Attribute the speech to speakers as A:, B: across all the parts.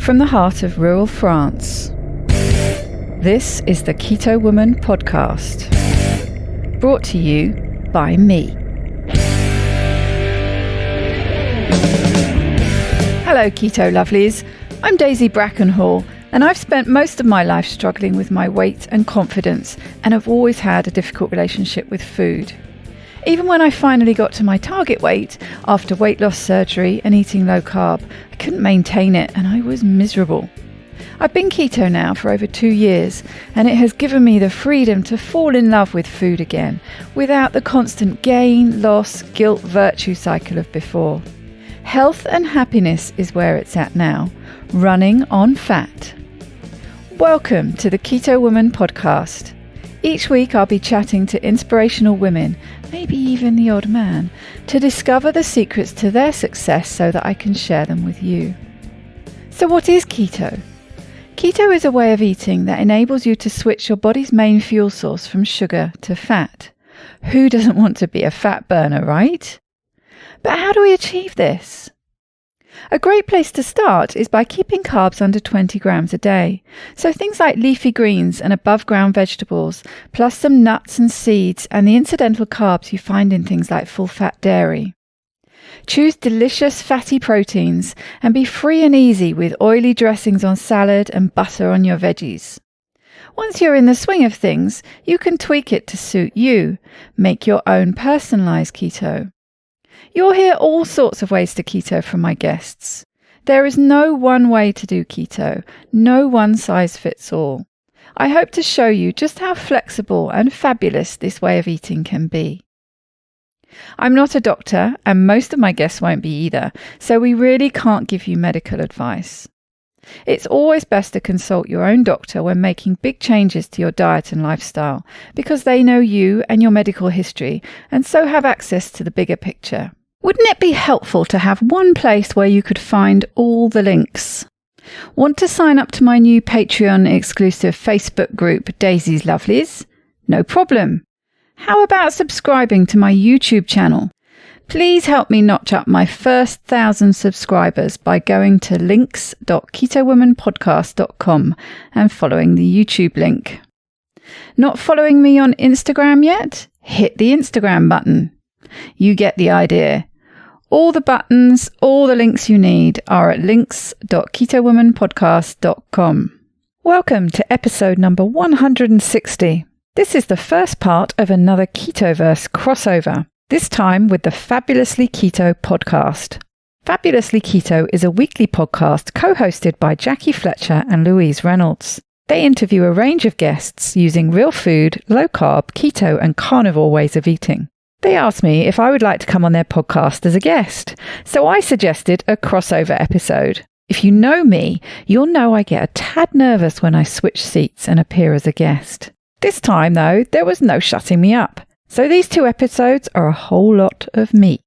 A: from the heart of rural France. This is the Keto Woman podcast, brought to you by me. Hello Keto Lovelies, I'm Daisy Brackenhall, and I've spent most of my life struggling with my weight and confidence, and have always had a difficult relationship with food. Even when I finally got to my target weight, after weight loss surgery and eating low carb, I couldn't maintain it and I was miserable. I've been keto now for over 2 years, and it has given me the freedom to fall in love with food again, without the constant gain, loss, guilt, virtue cycle of before. Health and happiness is where it's at now, running on fat. Welcome to the Keto Woman podcast. Each week I'll be chatting to inspirational women, maybe even the odd man, to discover the secrets to their success so that I can share them with you. So what is keto? Keto is a way of eating that enables you to switch your body's main fuel source from sugar to fat. Who doesn't want to be a fat burner, right? But how do we achieve this? A great place to start is by keeping carbs under 20 grams a day. So things like leafy greens and above ground vegetables, plus some nuts and seeds and the incidental carbs you find in things like full fat dairy. Choose delicious fatty proteins and be free and easy with oily dressings on salad and butter on your veggies. Once you're in the swing of things, you can tweak it to suit you. Make your own personalized keto. You'll hear all sorts of ways to keto from my guests. There is no one way to do keto, no one size fits all. I hope to show you just how flexible and fabulous this way of eating can be. I'm not a doctor, and most of my guests won't be either, so we really can't give you medical advice. It's always best to consult your own doctor when making big changes to your diet and lifestyle, because they know you and your medical history, and so have access to the bigger picture. Wouldn't it be helpful to have one place where you could find all the links? Want to sign up to my new Patreon exclusive Facebook group, Daisy's Lovelies? No problem. How about subscribing to my YouTube channel? Please help me notch up my first 1,000 subscribers by going to links.ketowomanpodcast.com and following the YouTube link. Not following me on Instagram yet? Hit the Instagram button. You get the idea. All the buttons, all the links you need are at links.ketowomanpodcast.com. Welcome to episode number 160. This is the first part of another Ketoverse Crossover, this time with the Fabulously Keto podcast. Fabulously Keto is a weekly podcast co-hosted by Jackie Fletcher and Louise Reynolds. They interview a range of guests using real food, low carb, keto and carnivore ways of eating. They asked me if I would like to come on their podcast as a guest, so I suggested a crossover episode. If you know me, you'll know I get a tad nervous when I switch seats and appear as a guest. This time, though, there was no shutting me up. So these 2 episodes are a whole lot of me.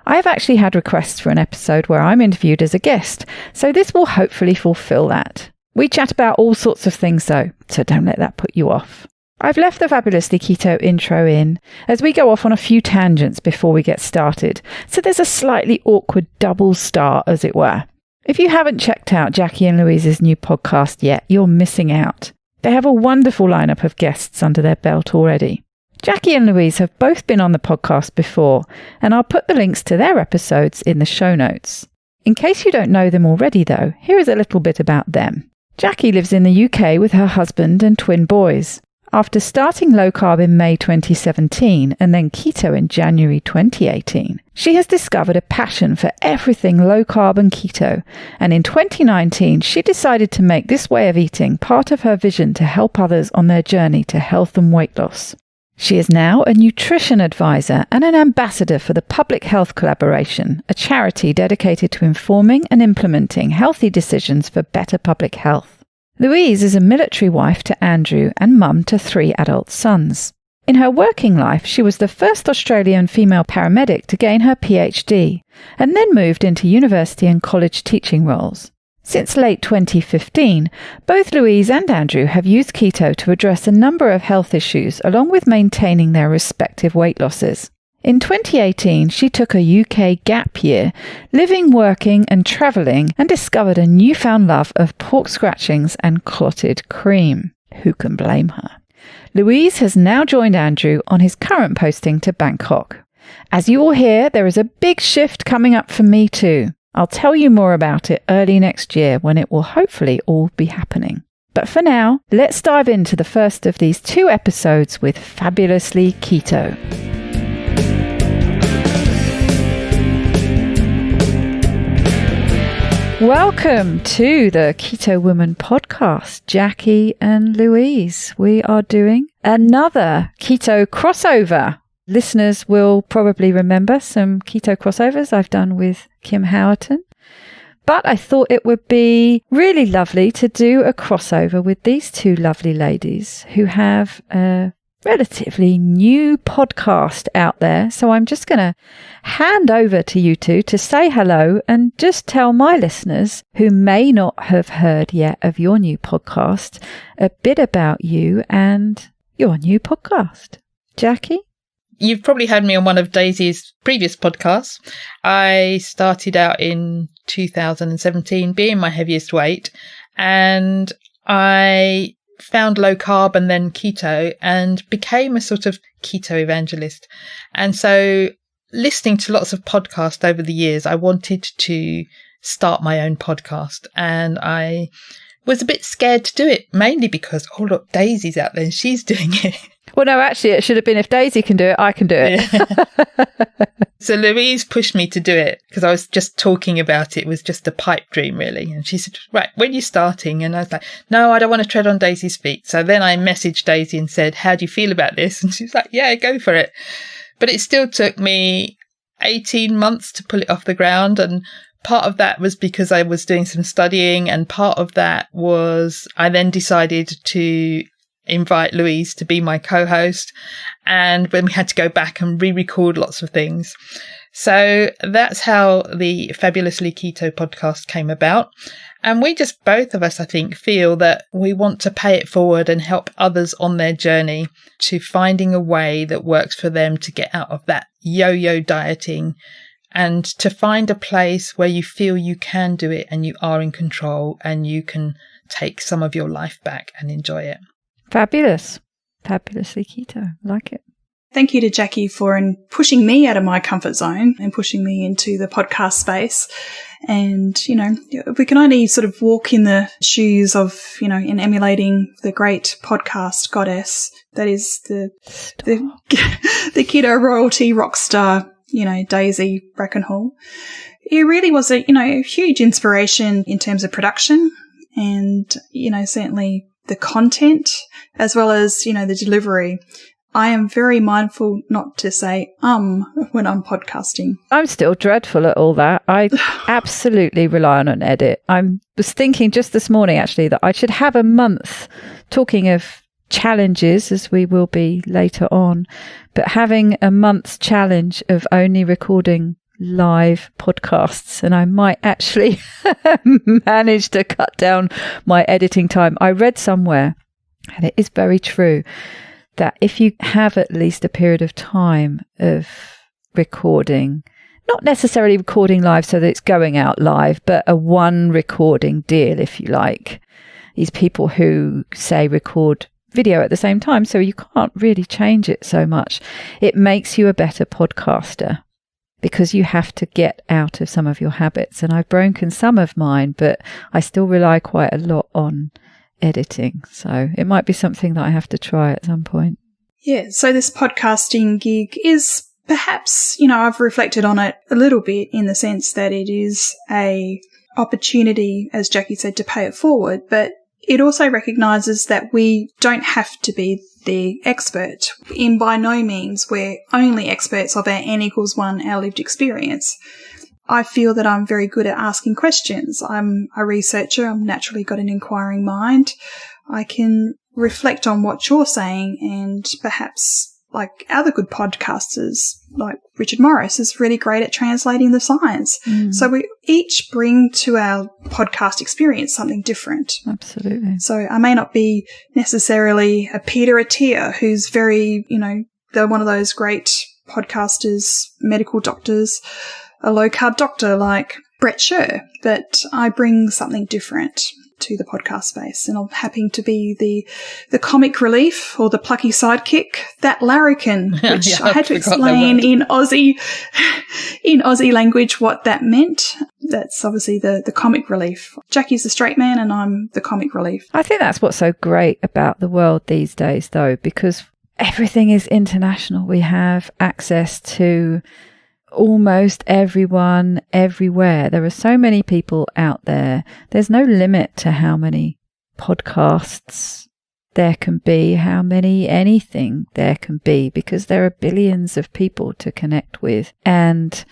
A: I have actually had requests for an episode where I'm interviewed as a guest, so this will hopefully fulfill that. We chat about all sorts of things though, so don't let that put you off. I've left the Fabulously Keto intro in, as we go off on a few tangents before we get started, so there's a slightly awkward double start, as it were. If you haven't checked out Jackie and Louise's new podcast yet, you're missing out. They have a wonderful lineup of guests under their belt already. Jackie and Louise have both been on the podcast before, and I'll put the links to their episodes in the show notes. In case you don't know them already though, here is a little bit about them. Jackie lives in the UK with her husband and twin boys. After starting low carb in May 2017 and then keto in January 2018, she has discovered a passion for everything low carb and keto, and in 2019 she decided to make this way of eating part of her vision to help others on their journey to health and weight loss. She is now a nutrition advisor and an ambassador for the Public Health Collaboration, a charity dedicated to informing and implementing healthy decisions for better public health. Louise is a military wife to Andrew and mum to 3 adult sons. In her working life, she was the first Australian female paramedic to gain her PhD, and then moved into university and college teaching roles. Since late 2015, both Louise and Andrew have used keto to address a number of health issues along with maintaining their respective weight losses. In 2018, she took a UK gap year, living, working and travelling, and discovered a newfound love of pork scratchings and clotted cream. Who can blame her? Louise has now joined Andrew on his current posting to Bangkok. As you all hear, there is a big shift coming up for me too. I'll tell you more about it early next year when it will hopefully all be happening. But for now, let's dive into the first of these 2 episodes with Fabulously Keto. Welcome to the Keto Woman podcast, Jackie and Louise. We are doing another Keto Crossover. Listeners will probably remember some Keto Crossovers I've done with Kim Howerton. But I thought it would be really lovely to do a crossover with these 2 lovely ladies who have a relatively new podcast out there. So I'm just going to hand over to you 2 to say hello and just tell my listeners who may not have heard yet of your new podcast a bit about you and your new podcast. Jackie?
B: You've probably heard me on one of Daisy's previous podcasts. I started out in 2017 being my heaviest weight, and I found low carb and then keto and became a sort of keto evangelist. And so listening to lots of podcasts over the years, I wanted to start my own podcast, and I was a bit scared to do it, mainly because, oh look, Daisy's out there and she's doing it.
A: Well, no, actually, it should have been if Daisy can do it, I can do it.
B: Yeah. So Louise pushed me to do it because I was just talking about it. It was just a pipe dream, really. And she said, right, when are you starting? And I was like, no, I don't want to tread on Daisy's feet. So then I messaged Daisy and said, how do you feel about this? And she was like, yeah, go for it. But it still took me 18 months to pull it off the ground. And part of that was because I was doing some studying. And part of that was I then decided to invite Louise to be my co-host, and when we had to go back and re-record lots of things. So that's how the Fabulously Keto podcast came about. And we just, both of us, I think, feel that we want to pay it forward and help others on their journey to finding a way that works for them to get out of that yo-yo dieting and to find a place where you feel you can do it and you are in control and you can take some of your life back and enjoy it.
A: Fabulous. Fabulously Keto. Like it.
C: Thank you to Jackie for pushing me out of my comfort zone and pushing me into the podcast space. And, we can only sort of walk in the shoes of, in emulating the great podcast goddess that is the keto royalty rock star, Daisy Brackenhall. It really was a huge inspiration in terms of production and, certainly the content as well as, the delivery. I am very mindful not to say when I'm podcasting.
A: I'm still dreadful at all that. I absolutely rely on an edit. I was thinking just this morning, actually, that I should have a month, talking of challenges, as we will be later on, but having a month's challenge of only recording live podcasts, and I might actually manage to cut down my editing time. I read somewhere, and it is very true, that if you have at least a period of time of recording, not necessarily recording live so that it's going out live, but a one recording deal, if you like. These people who say record video at the same time, so you can't really change it so much. It makes you a better podcaster because you have to get out of some of your habits. And I've broken some of mine, but I still rely quite a lot on editing. So it might be something that I have to try at some point.
C: Yeah. So this podcasting gig is perhaps, I've reflected on it a little bit in the sense that it is a opportunity, as Jackie said, to pay it forward, but it also recognises that we don't have to be the expert. In by no means we're only experts of our N=1, our lived experience. I feel that I'm very good at asking questions. I'm a researcher. I've naturally got an inquiring mind. I can reflect on what you're saying, and perhaps, like other good podcasters, like Richard Morris, is really great at translating the science. So we each bring to our podcast experience something different.
A: Absolutely.
C: So I may not be necessarily a Peter Attia, who's very, they're one of those great podcasters, medical doctors, a low-carb doctor like Brett Scher, but I bring something different to the podcast space, and I'm happy to be the comic relief or the plucky sidekick, that larrikin, which I had to explain in Aussie language what that meant. That's obviously the comic relief. Jackie's the straight man and I'm the comic relief.
A: I think that's what's so great about the world these days, though, because everything is international. We have access to almost everyone, everywhere. There are so many people out there. There's no limit to how many podcasts there can be, how many anything there can be, because there are billions of people to connect with. And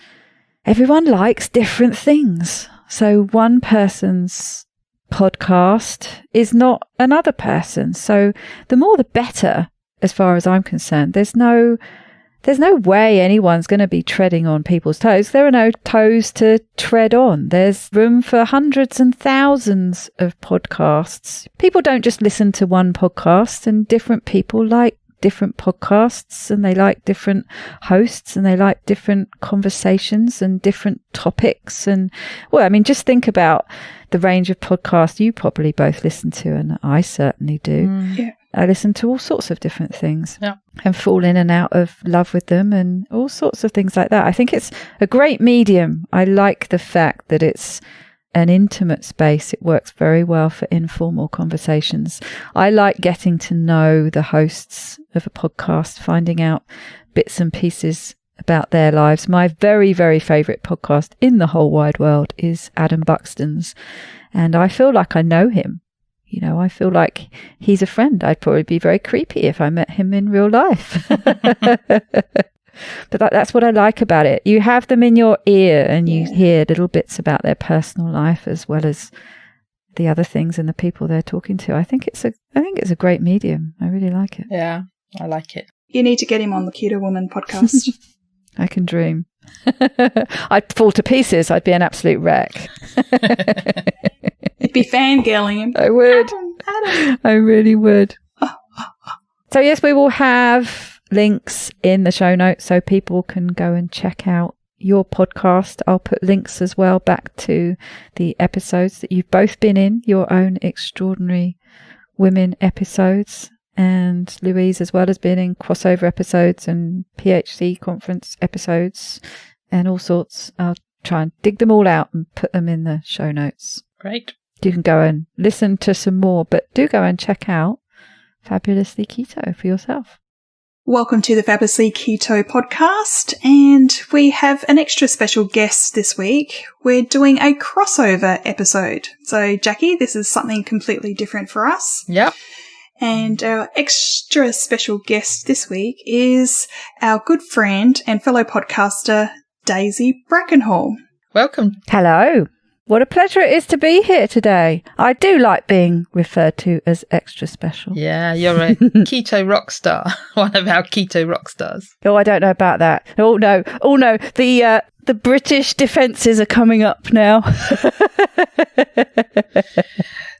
A: everyone likes different things. So one person's podcast is not another person. So the more the better, as far as I'm concerned. There's no way anyone's going to be treading on people's toes. There are no toes to tread on. There's room for hundreds and thousands of podcasts. People don't just listen to one podcast, and different people like different podcasts, and they like different hosts, and they like different conversations and different topics. And well, I mean, just think about the range of podcasts you probably both listen to, and I certainly do.
C: Yeah.
A: I listen to all sorts of different things,
B: yeah,
A: and fall in and out of love with them and all sorts of things like that. I think it's a great medium. I like the fact that it's an intimate space. It works very well for informal conversations. I like getting to know the hosts of a podcast, finding out bits and pieces about their lives. My very, very favourite podcast in the whole wide world is Adam Buxton's, and I feel like I know him. You know, I feel like he's a friend. I'd probably be very creepy if I met him in real life. But that's what I like about it. You have them in your ear and you hear little bits about their personal life as well as the other things and the people they're talking to. I think it's a great medium. I really like it.
B: Yeah, I like it.
C: You need to get him on the Keto Woman podcast.
A: I can dream. I'd fall to pieces. I'd be an absolute wreck.
C: You'd be fangirling him.
A: I would.
C: Adam.
A: I really would. So yes, we will have links in the show notes so people can go and check out your podcast. I'll put links as well back to the episodes that you've both been in, your own Extraordinary Women episodes. And Louise as well has been in crossover episodes and PHC conference episodes and all sorts. I'll try and dig them all out and put them in the show notes.
B: Great.
A: You can go and listen to some more, but do go and check out Fabulously Keto for yourself.
C: Welcome to the Fabulously Keto podcast, and we have an extra special guest this week. We're doing a crossover episode. So, Jackie, this is something completely different for us.
B: Yep.
C: And our extra special guest this week is our good friend and fellow podcaster, Daisy Brackenhall.
B: Welcome.
A: Hello. What a pleasure it is to be here today. I do like being referred to as extra special.
B: Yeah, you're a keto rock star, one of our keto rock stars.
A: Oh, I don't know about that. Oh no. The British defences are coming up now.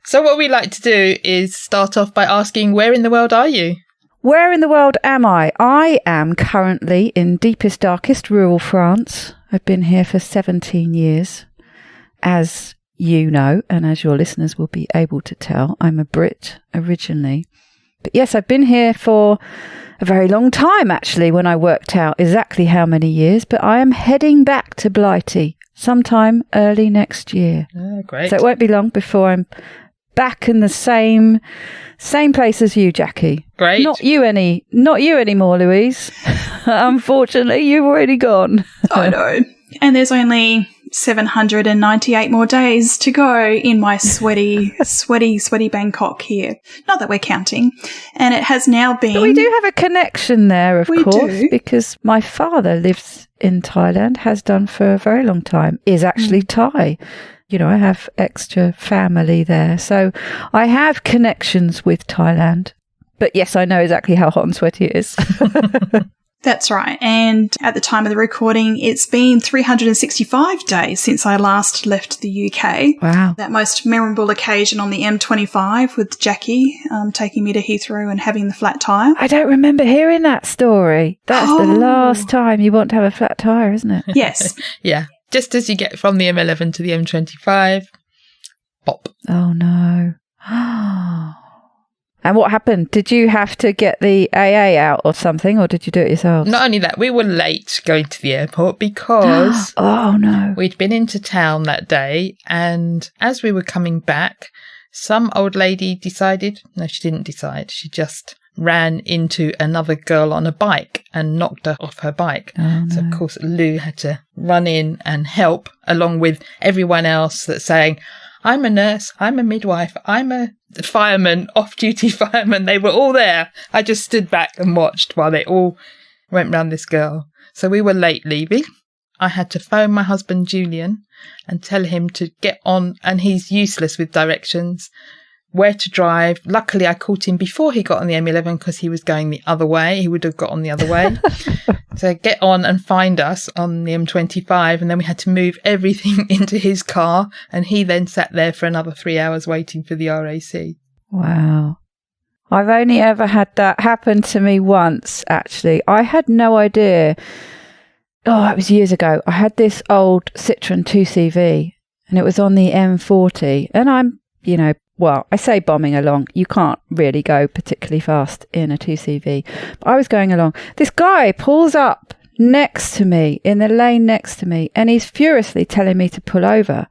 B: So what we like to do is start off by asking, where in the world are you?
A: Where in the world am I? I am currently in deepest, darkest rural France. I've been here for 17 years. As you know, and as your listeners will be able to tell, I'm a Brit originally. But yes, I've been here for a very long time, actually, when I worked out exactly how many years. But I am heading back to Blighty sometime early next year.
B: Oh, great.
A: So it won't be long before I'm back in the same place as you, Jackie.
B: Great.
A: Not you anymore, Louise. Unfortunately, you've already gone.
C: I know. And there's only 798 more days to go in my sweaty Bangkok here. Not that we're counting. And it has now been...
A: But we do have a connection there, of course,
C: do.
A: Because my father lives in Thailand, has done for a very long time, is actually Thai. You know, I have extra family there. So I have connections with Thailand. But yes, I know exactly how hot and sweaty it is.
C: That's right. And at the time of the recording, it's been 365 days since I last left the UK.
A: Wow.
C: That most memorable occasion on the M25 with Jackie taking me to Heathrow and having the flat tyre.
A: I don't remember hearing that story. That's the last time you want to have a flat tyre, isn't it?
C: Yes.
B: Yeah. Just as you get from the M11 to the M25, pop.
A: Oh, no. And what happened? Did you have to get the AA out or something, or did you do it yourself?
B: Not only that, we were late going to the airport because
A: oh no,
B: we'd been into town that day, and as we were coming back, some old lady decided, no, she didn't decide, she just ran into another girl on a bike and knocked her off her bike.
A: Oh, no.
B: So of course Lou had to run in and help, along with everyone else that's saying, I'm a nurse, I'm a midwife, I'm a fireman, off-duty fireman. They were all there. I just stood back and watched while they all went round this girl. So we were late leaving. I had to phone my husband, Julian, and tell him to get on, and he's useless with directions, where to drive. Luckily, I caught him before he got on the M11 because he was going the other way. He would have got on the other way. So get on and find us on the M25, and then we had to move everything into his car, and he then sat there for another 3 hours waiting for the RAC.
A: Wow. I've only ever had that happen to me once, actually. I had no idea. Oh, it was years ago. I had this old Citroen 2CV, and it was on the M40, and I'm, well, I say bombing along. You can't really go particularly fast in a 2CV. But I was going along. This guy pulls up next to me, in the lane next to me, and he's furiously telling me to pull over.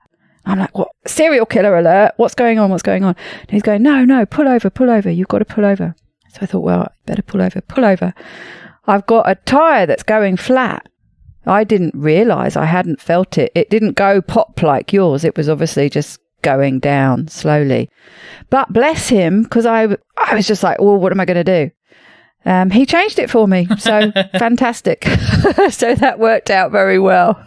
A: I'm like, what? Serial killer alert. What's going on? And he's going, no, pull over. You've got to pull over. So I thought, well, I better pull over. I've got a tyre that's going flat. I didn't realise, I hadn't felt it. It didn't go pop like yours. It was obviously just going down slowly. But bless him, because I was just like, well, what am I going to do? He changed it for me. So fantastic. So that worked out very well.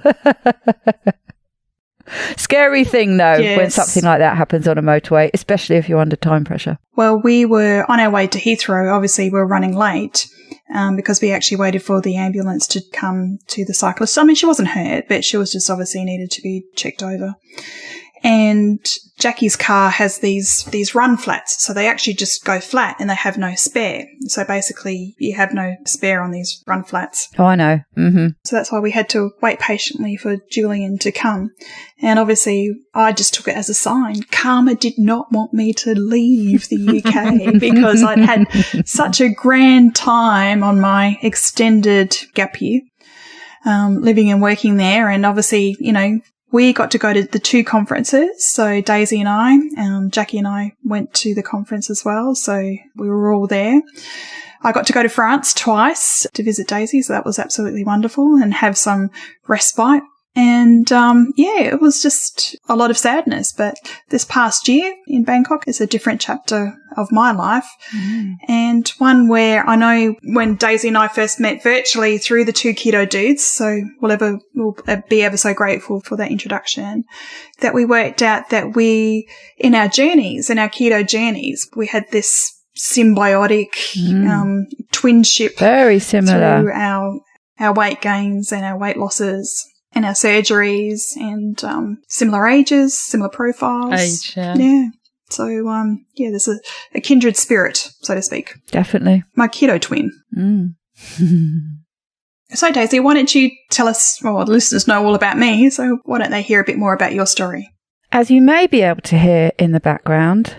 A: Scary thing, though, when something like that happens on a motorway, especially if you're under time pressure.
C: Well, we were on our way to Heathrow. Obviously, we were running late because we actually waited for the ambulance to come to the cyclist. I mean, she wasn't hurt, but she was just obviously needed to be checked over. And Jackie's car has these run flats, so they actually just go flat and they have no spare. So basically, you have no spare on these run flats.
A: Oh, I know. Mm-hmm.
C: So that's why we had to wait patiently for Julian to come. And obviously, I just took it as a sign. Karma did not want me to leave the UK because I'd had such a grand time on my extended gap year, living and working there. And obviously, we got to go to the two conferences. So Daisy and I, Jackie and I went to the conference as well. So we were all there. I got to go to France twice to visit Daisy. So that was absolutely wonderful and have some respite. And, it was just a lot of sadness. But this past year in Bangkok is a different chapter of my life. Mm. And one where I know when Daisy and I first met virtually through the two keto dudes, so we'll be ever so grateful for that introduction, that we worked out that in our keto journeys, we had this symbiotic, twinship.
A: Very similar.
C: Through our weight gains and our weight losses. And our surgeries and similar ages, similar profiles. Yeah. So, there's a kindred spirit, so to speak.
A: Definitely.
C: My keto twin.
A: Mm.
C: So, Daisy, why don't you tell us, well, the listeners know all about me, so why don't they hear a bit more about your story?
A: As you may be able to hear in the background,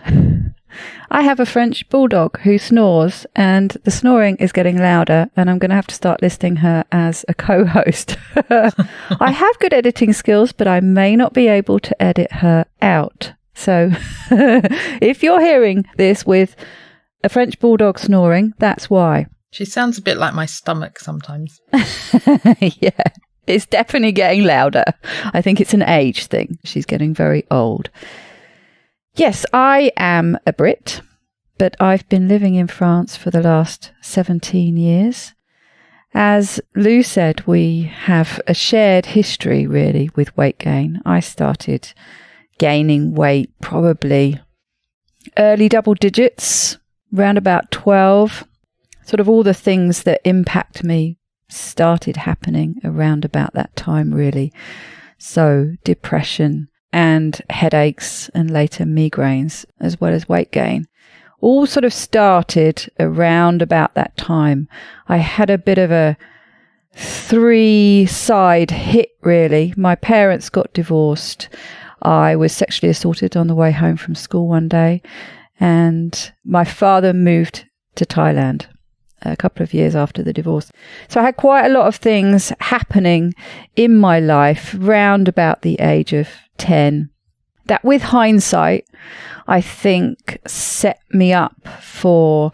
A: I have a French bulldog who snores, and the snoring is getting louder, and I'm going to have to start listing her as a co-host. I have good editing skills, but I may not be able to edit her out. So if you're hearing this with a French bulldog snoring, that's why.
B: She sounds a bit like my stomach sometimes.
A: Yeah, it's definitely getting louder. I think it's an age thing. She's getting very old. Yes, I am a Brit, but I've been living in France for the last 17 years. As Lou said, we have a shared history, really, with weight gain. I started gaining weight probably early double digits, around about 12. Sort of all the things that impact me started happening around about that time, really. So depression and headaches and later migraines, as well as weight gain, all sort of started around about that time. I had a bit of a 3-side hit, really. My parents got divorced. I was sexually assaulted on the way home from school one day, and my father moved to Thailand a couple of years after the divorce. So I had quite a lot of things happening in my life round about the age of 10 that, with hindsight, I think set me up for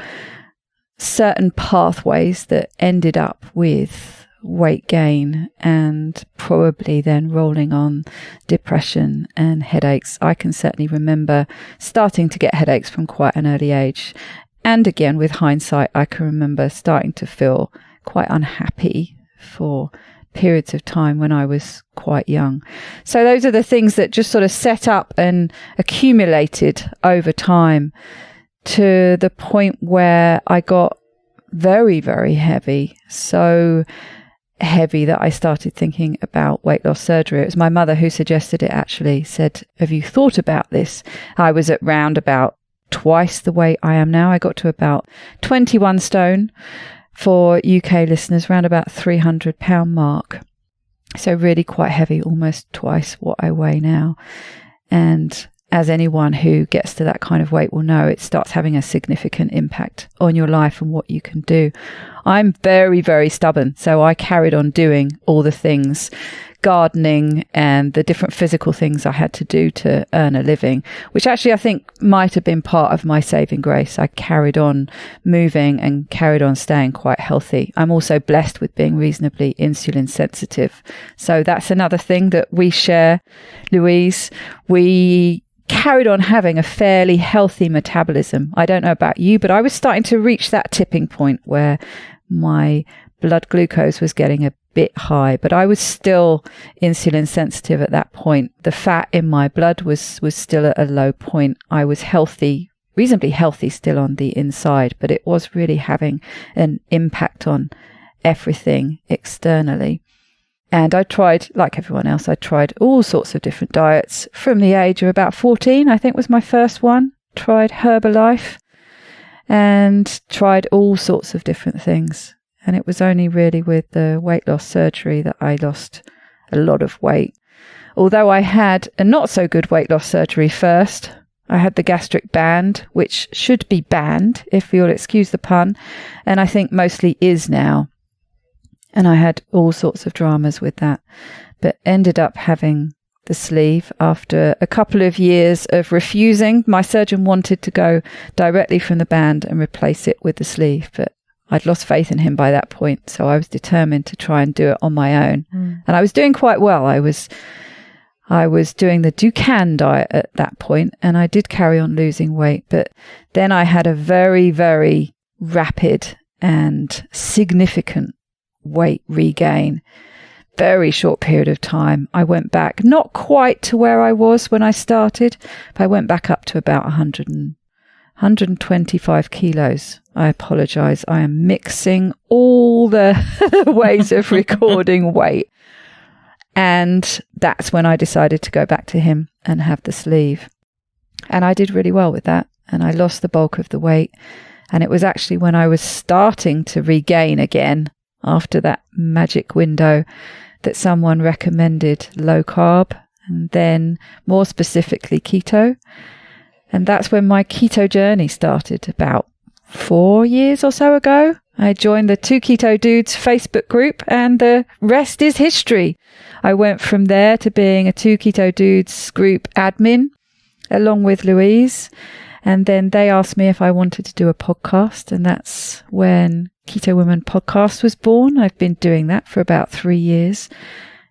A: certain pathways that ended up with weight gain and probably then rolling on depression and headaches. I can certainly remember starting to get headaches from quite an early age. And again, with hindsight, I can remember starting to feel quite unhappy for periods of time when I was quite young. So those are the things that just sort of set up and accumulated over time to the point where I got very, very heavy. So heavy that I started thinking about weight loss surgery. It was my mother who suggested it, actually. Said, have you thought about this? I was at round about twice the weight I am now. I got to about 21 stone. For UK listeners, around about 300 pound mark. So really quite heavy, almost twice what I weigh now. And as anyone who gets to that kind of weight will know, it starts having a significant impact on your life and what you can do. I'm very, very stubborn. So I carried on doing all the things, gardening and the different physical things I had to do to earn a living, which actually I think might have been part of my saving grace. I carried on moving and carried on staying quite healthy. I'm also blessed with being reasonably insulin sensitive. So that's another thing that we share, Louise. We carried on having a fairly healthy metabolism. I don't know about you, but I was starting to reach that tipping point where my blood glucose was getting a bit high, but I was still insulin sensitive at that point. The fat in my blood was still at a low point. I was healthy, reasonably healthy still on the inside, but it was really having an impact on everything externally. And I tried, like everyone else, I tried all sorts of different diets from the age of about 14, I think was my first one. Tried Herbalife and tried all sorts of different things. And it was only really with the weight loss surgery that I lost a lot of weight. Although I had a not so good weight loss surgery first. I had the gastric band, which should be banned, if you'll excuse the pun, and I think mostly is now. And I had all sorts of dramas with that, but ended up having the sleeve after a couple of years of refusing. My surgeon wanted to go directly from the band and replace it with the sleeve, but I'd lost faith in him by that point, so I was determined to try and do it on my own. And I was doing quite well. I was doing the Dukan diet at that point, and I did carry on losing weight, but then I had a very, very rapid and significant weight regain. Very short period of time. I went back, not quite to where I was when I started, but I went back up to about 125 kilos. I apologize. I am mixing all the ways of recording weight. And that's when I decided to go back to him and have the sleeve. And I did really well with that. And I lost the bulk of the weight. And it was actually when I was starting to regain again, after that magic window, that someone recommended low carb and then more specifically keto. And that's when my keto journey started about 4 years or so ago. I joined the 2 Keto Dudes Facebook group and the rest is history. I went from there to being a 2 Keto Dudes group admin along with Louise. And then they asked me if I wanted to do a podcast. And that's when Keto Women Podcast was born. I've been doing that for about 3 years.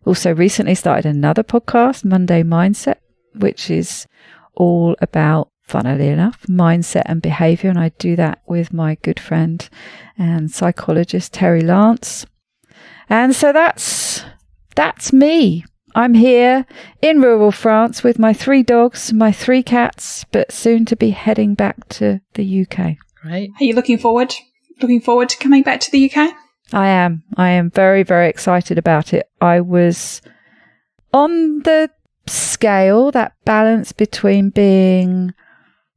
A: Also recently started another podcast, Monday Mindset, which is all about, funnily enough, mindset and behavior. And I do that with my good friend and psychologist, Terry Lance. And so that's me. I'm here in rural France with my 3 dogs, my 3 cats, but soon to be heading back to the UK.
B: Right.
C: Are you looking forward to coming back to the UK?
A: I am very, very excited about it. I was on the scale, that balance between being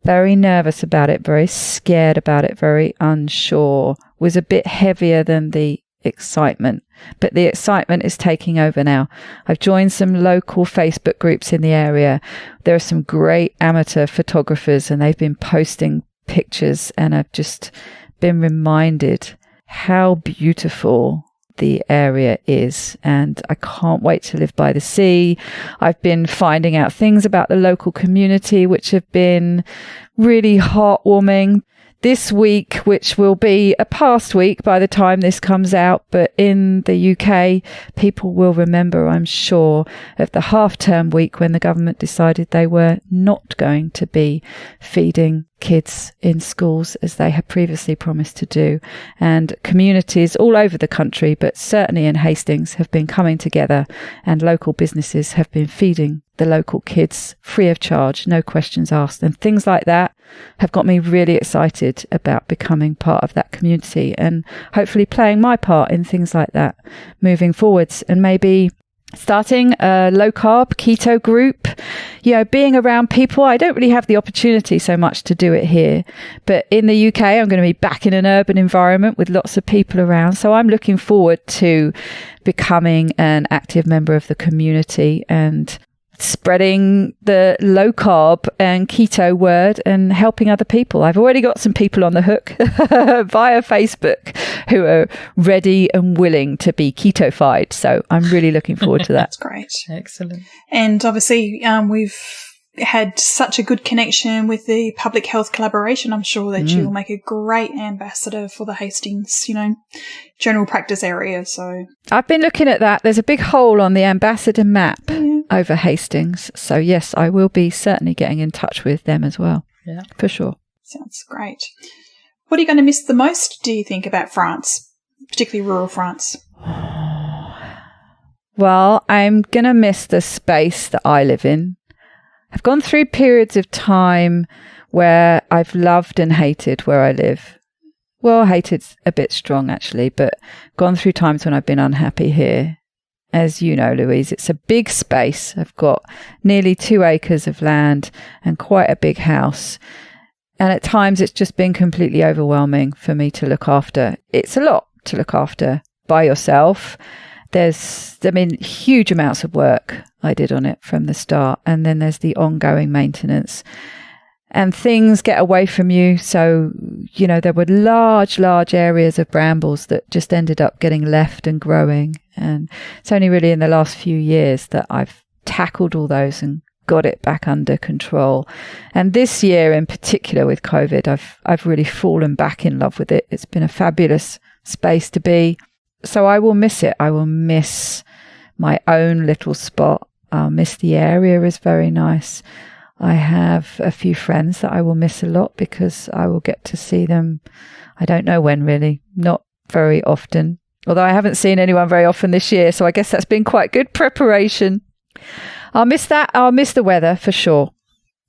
A: very nervous about it, very scared about it, very unsure, was a bit heavier than the excitement. But the excitement is taking over now. I've joined some local Facebook groups in the area. There are some great amateur photographers and they've been posting pictures, and I've just been reminded how beautiful the area is, and I can't wait to live by the sea. I've been finding out things about the local community which have been really heartwarming. This week, which will be a past week by the time this comes out, but in the UK, people will remember, I'm sure, of the half-term week when the government decided they were not going to be feeding kids in schools as they had previously promised to do. And communities all over the country, but certainly in Hastings, have been coming together, and local businesses have been feeding the local kids free of charge, no questions asked. And things like that have got me really excited about becoming part of that community and hopefully playing my part in things like that moving forwards, and maybe starting a low carb keto group, being around people. I don't really have the opportunity so much to do it here, but in the UK, I'm going to be back in an urban environment with lots of people around. So I'm looking forward to becoming an active member of the community and spreading the low carb and keto word and helping other people. I've already got some people on the hook via Facebook who are ready and willing to be ketofied. So I'm really looking forward to that.
C: That's great.
B: Excellent.
C: And obviously, we've had such a good connection with the public health collaboration. I'm sure that you will make a great ambassador for the Hastings, general practice area. So
A: I've been looking at that. There's a big hole on the ambassador map over Hastings. So yes, I will be certainly getting in touch with them as well.
B: Yeah,
A: for sure.
C: Sounds great. What are you going to miss the most, do you think, about France, particularly rural France?
A: Well, I'm going to miss the space that I live in. I've gone through periods of time where I've loved and hated where I live. Well, hated's a bit strong actually, but gone through times when I've been unhappy here. As you know, Louise, it's a big space. I've got nearly 2 acres of land and quite a big house. And at times it's just been completely overwhelming for me to look after. It's a lot to look after by yourself. There's huge amounts of work I did on it from the start. And then there's the ongoing maintenance. And things get away from you. So, there were large areas of brambles that just ended up getting left and growing. And it's only really in the last few years that I've tackled all those and got it back under control. And this year in particular with COVID, I've really fallen back in love with it. It's been a fabulous space to be. So I will miss it. I will miss my own little spot. I'll miss the area is very nice. I have a few friends that I will miss a lot because I will get to see them. I don't know when really, not very often. Although I haven't seen anyone very often this year. So I guess that's been quite good preparation. I'll miss that. I'll miss the weather for sure.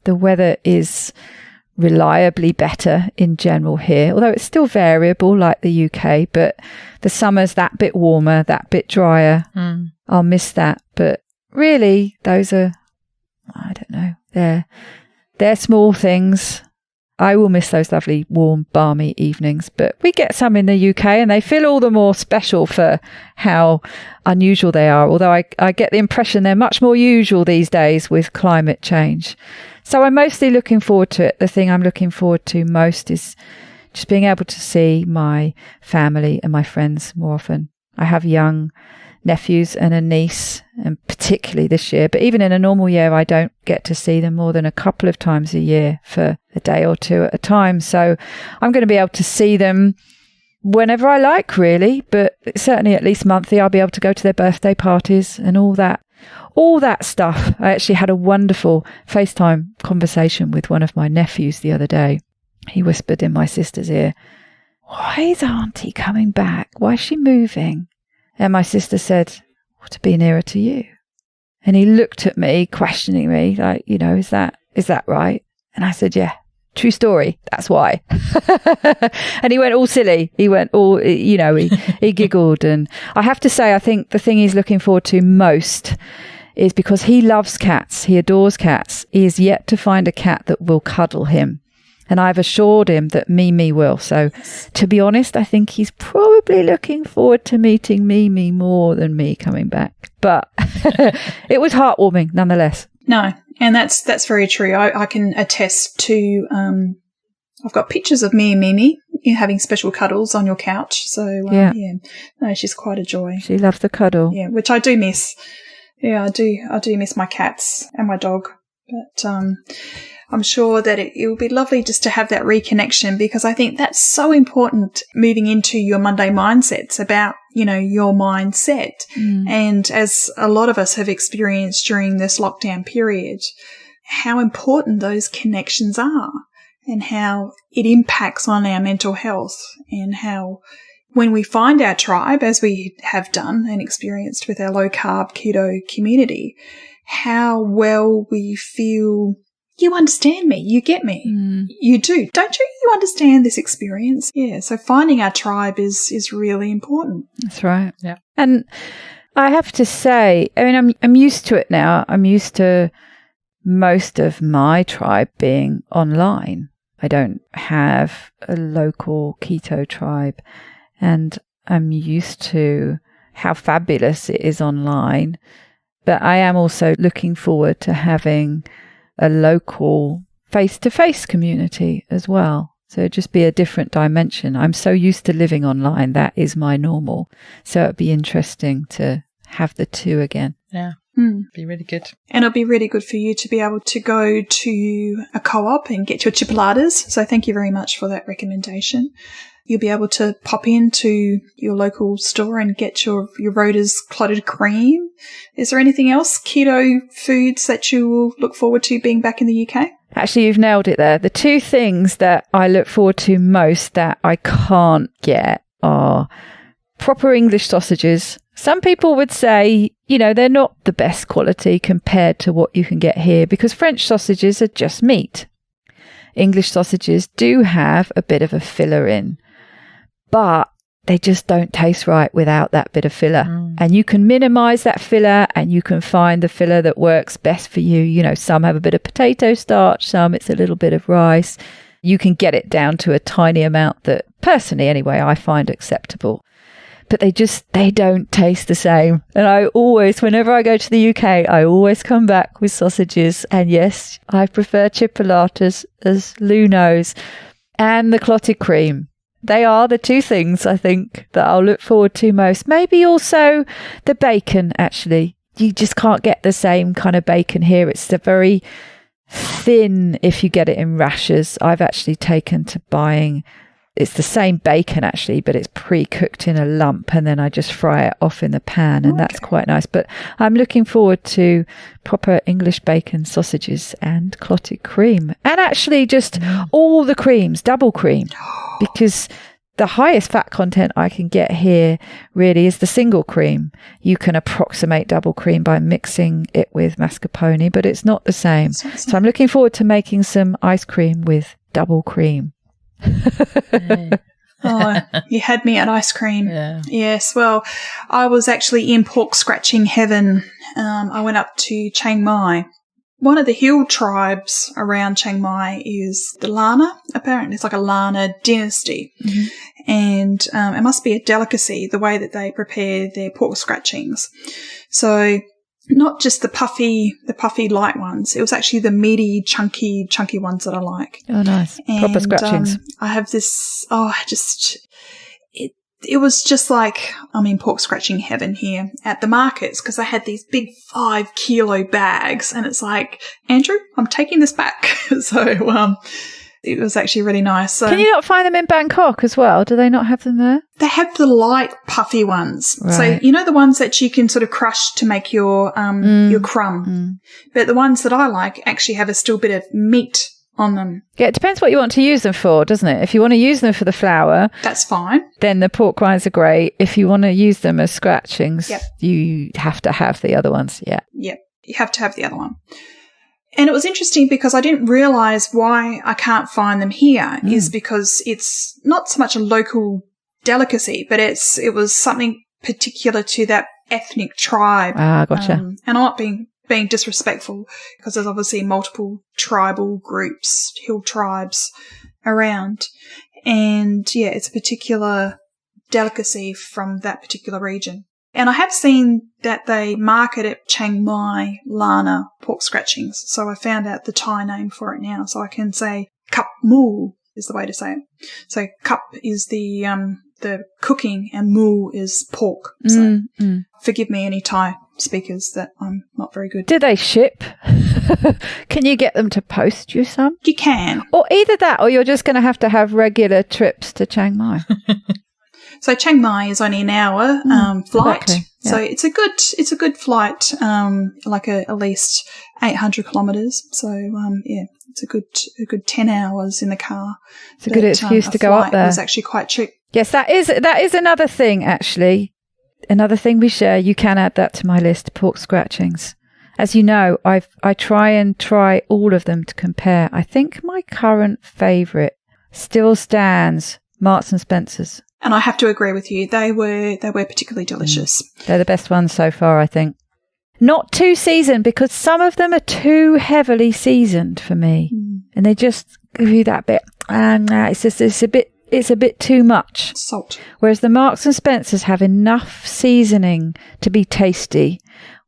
A: The weather is reliably better in general here, although it's still variable like the UK, but the summer's that bit warmer, that bit drier. I'll miss that. But really, those are, I don't know, they're small things. I will miss those lovely, warm, balmy evenings, but we get some in the UK and they feel all the more special for how unusual they are, although I get the impression they're much more usual these days with climate change. So I'm mostly looking forward to it. The thing I'm looking forward to most is just being able to see my family and my friends more often. I have young nephews and a niece, and particularly this year, but even in a normal year, I don't get to see them more than a couple of times a year for a day or two at a time. So I'm going to be able to see them whenever I like, really, but certainly at least monthly. I'll be able to go to their birthday parties and all that stuff. I actually had a wonderful FaceTime conversation with one of my nephews the other day. He whispered in my sister's ear, "Why is Auntie coming back? Why is she moving?" And my sister said, "Well, to be nearer to you." And he looked at me, questioning me, like, is that right? And I said, "Yeah, True story. That's why. And he went all silly. He went all, he giggled. And I have to say, I think the thing he's looking forward to most is because he loves cats. He adores cats. He is yet to find a cat that will cuddle him. And I've assured him that Mimi will. So to be honest, I think he's probably looking forward to meeting Mimi more than me coming back. But it was heartwarming nonetheless.
C: No, and that's very true. I can attest to, I've got pictures of me and Mimi having special cuddles on your couch. So, yeah. No, she's quite a joy.
A: She loves the cuddle.
C: Yeah, which I do miss. Yeah, I do miss my cats and my dog. But I'm sure that it will be lovely just to have that reconnection, because I think that's so important moving into your Monday mindsets about, your mindset. And as a lot of us have experienced during this lockdown period, how important those connections are and how it impacts on our mental health, and how when we find our tribe, as we have done and experienced with our low carb keto community, how well we feel. You understand me. You get me. You do. Don't you? You understand this experience. Yeah. So finding our tribe is really important.
A: That's right. Yeah. And I have to say, I mean, I'm used to it now. I'm used to most of my tribe being online. I don't have a local keto tribe, and I'm used to how fabulous it is online. But I am also looking forward to having a local face-to-face community as well. So it'd just be a different dimension. I'm so used to living online. That is my normal. So it'd be interesting to have the two again.
B: Yeah. Be really good.
C: And it'll be really good for you to be able to go to a co-op and get your chipolatas. So thank you very much for that recommendation. You'll be able to pop into your local store and get your Rhoda's clotted cream. Is there anything else, keto foods, that you will look forward to being back in the UK?
A: Actually, you've nailed it there. The two things that I look forward to most that I can't get are proper English sausages. Some people would say, they're not the best quality compared to what you can get here, because French sausages are just meat. English sausages do have a bit of a filler in, but they just don't taste right without that bit of filler. And you can minimize that filler, and you can find the filler that works best for you. Some have a bit of potato starch, some it's a little bit of rice. You can get it down to a tiny amount that, personally anyway, I find acceptable. But they don't taste the same. And I always, whenever I go to the UK, I always come back with sausages. And yes, I prefer chipolatas, as Lou knows, and the clotted cream. They are the two things, I think, that I'll look forward to most. Maybe also the bacon, actually. You just can't get the same kind of bacon here. It's the very thin, if you get it in rashers. I've actually taken to buying, it's the same bacon, actually, but it's pre-cooked in a lump, and then I just fry it off in the pan, and that's quite nice. But I'm looking forward to proper English bacon, sausages, and clotted cream. And actually just all the creams, double cream. Because the highest fat content I can get here really is the single cream. You can approximate double cream by mixing it with mascarpone, but it's not the same. So I'm looking forward to making some ice cream with double cream.
C: Oh, you had me at ice cream.
B: Yeah.
C: Yes, well, I was actually in pork scratching heaven. I went up to Chiang Mai. One of the hill tribes around Chiang Mai is the Lana. Apparently, it's like a Lana dynasty. And it must be a delicacy, the way that they prepare their pork scratchings. So not just the puffy light ones. It was actually the meaty, chunky ones that I like.
A: Oh, nice. Proper scratchings.
C: I have this, it was just like I'm in pork scratching heaven here at the markets, because I had these big 5 kilo bags, and it's like, Andrew, I'm taking this back. So it was actually really nice. So,
A: can you not find them in Bangkok as well? Do they not have them there?
C: They have the light puffy ones.
A: Right.
C: So the ones that you can sort of crush to make your crumb. But the ones that I like actually have a still bit of meat on them.
A: Yeah, it depends what you want to use them for, doesn't it? If you want to use them for the flour,
C: that's fine.
A: Then the pork rinds are great. If you want to use them as scratchings,
C: Yep.
A: you have to have the other ones. Yeah.
C: Yep. You have to have the other one. And it was interesting because I didn't realise why I can't find them here is because it's not so much a local delicacy, but it was something particular to that ethnic tribe.
A: Ah, gotcha.
C: And I'm not being disrespectful because there's obviously multiple tribal groups, hill tribes around. And, yeah, it's a particular delicacy from that particular region. And I have seen that they market it Chiang Mai Lana pork scratchings. So I found out the Thai name for it now. So I can say cup moo is the way to say it. So cup is the cooking and moo is pork. So forgive me any Thai speakers that I'm not very good.
A: Do they ship? Can you get them to post you some?
C: You can.
A: Or either that or you're just going to have regular trips to Chiang Mai.
C: So Chiang Mai is only an hour flight.
A: Exactly. Yeah.
C: So it's a good flight, like at least 800 kilometres. So it's a good 10 hours in the car.
A: It's a good excuse to go up there.
C: It was actually quite cheap.
A: Yes, that is another thing actually. Another thing we share. You can add that to my list. Pork scratchings. As you know, I try all of them to compare. I think my current favourite still stands Marks and Spencer's.
C: And I have to agree with you. They were particularly delicious.
A: They're the best ones so far, I think. Not too seasoned because some of them are too heavily seasoned for me, and they just give you that bit. It's a bit too much
C: Salt.
A: Whereas the Marks and Spencers have enough seasoning to be tasty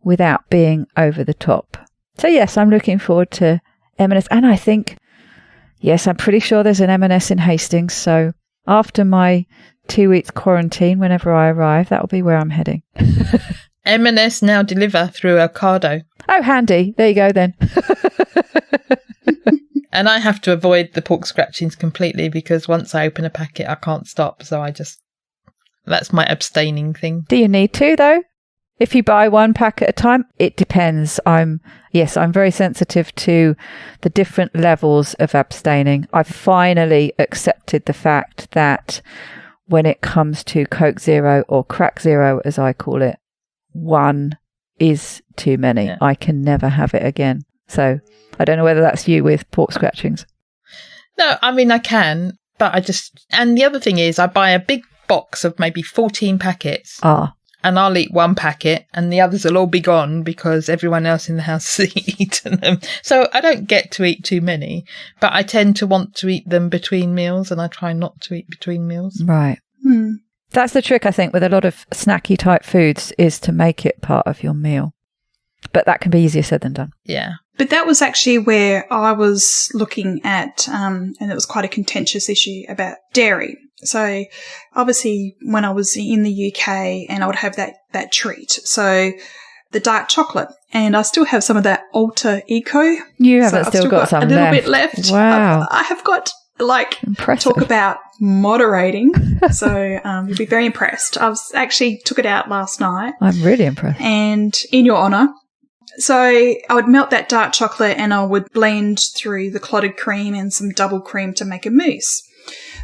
A: without being over the top. So yes, I'm looking forward to M&S, and I think I'm pretty sure there's an M&S in Hastings. So after my 2 weeks quarantine, whenever I arrive, that'll be where I'm heading.
B: M&S now deliver through Ocado.
A: Oh, handy. There you go then.
B: And I have to avoid the pork scratchings completely because once I open a packet, I can't stop. So that's my abstaining thing.
A: Do you need to, though? If you buy one pack at a time, it depends. I'm very sensitive to the different levels of abstaining. I've finally accepted the fact that when it comes to Coke Zero or Crack Zero, as I call it, one is too many. Yeah. I can never have it again. So I don't know whether that's you with pork scratchings.
B: No, I mean, I can, but and the other thing is I buy a big box of maybe 14 packets. And I'll eat one packet and the others will all be gone because everyone else in the house has eaten them. So I don't get to eat too many, but I tend to want to eat them between meals and I try not to eat between meals.
A: Right. That's the trick, I think, with a lot of snacky type foods is to make it part of your meal. But that can be easier said than done.
B: Yeah.
C: But that was actually where I was looking at, and it was quite a contentious issue about dairy. So obviously when I was in the UK and I would have that treat. So the dark chocolate, and I still have some of that Alta Eco.
A: You haven't still got some
C: a little
A: left.
C: bit left.
A: Wow.
C: I have got
A: impressive.
C: Talk about moderating. So you'll be very impressed. I actually took it out last night.
A: I'm really impressed.
C: And in your honour. So I would melt that dark chocolate and I would blend through the clotted cream and some double cream to make a mousse.